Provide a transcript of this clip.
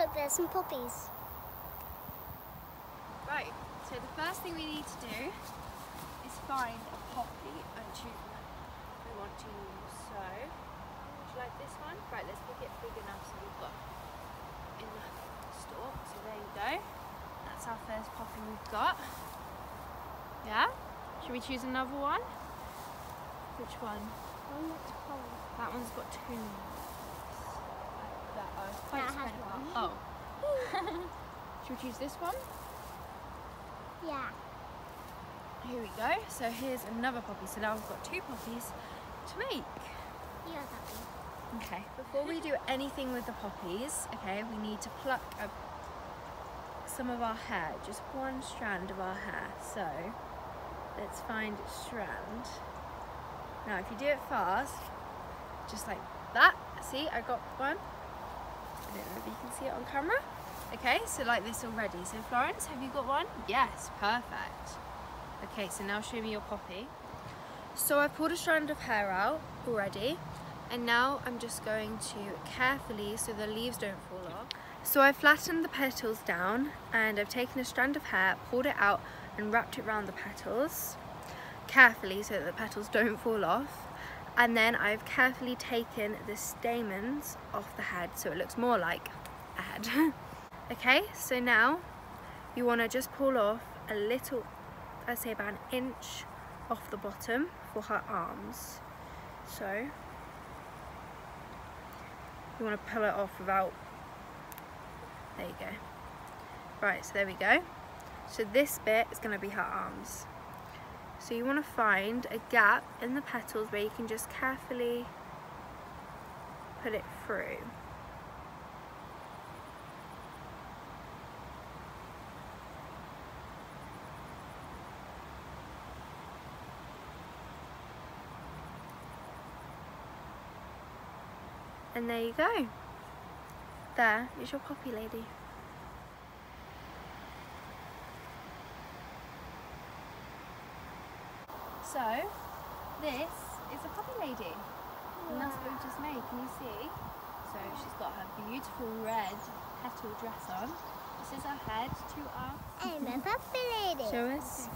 look, there's some poppies. Right, so the first thing we need to do is find a poppy and choose one we want to use. So, would you like this one? Right, let's make it big enough so we've got enough stalk. So there you go. That's our first poppy we've got. Yeah? Should we choose another one? Which one? That one's got two leaves. That has one. Oh. Should we choose this one? Yeah. Here we go. So here's another poppy. So now we've got two poppies to make. Yeah, that one. Okay. Before we do anything with the poppies, okay, we need to pluck some of our hair, just one strand of our hair. So let's find a strand. Now if you do it fast, just like that. See, I got one. I don't know if you can see it on camera. Okay, so like this already. So Florence, have you got one? Yes, perfect. Okay, so now show me your poppy. So I pulled a strand of hair out already, and now I'm just going to carefully, so the leaves don't fall off. So I flattened the petals down, and I've taken a strand of hair, pulled it out and wrapped it around the petals carefully so that the petals don't fall off. And then I've carefully taken the stamens off the head so it looks more like a head. Okay, so now you want to just pull off a little, I'd say about an inch off the bottom for her arms. So you want to pull it off without, there you go. Right, so there we go. So this bit is going to be her arms. So you want to find a gap in the petals where you can just carefully put it through. And there you go. There is your poppy lady. So, this is a poppy lady, and that's what we just made. Can you see? So she's got her beautiful red petal dress on. This is her head, two arms. I'm a puppy lady. Show us.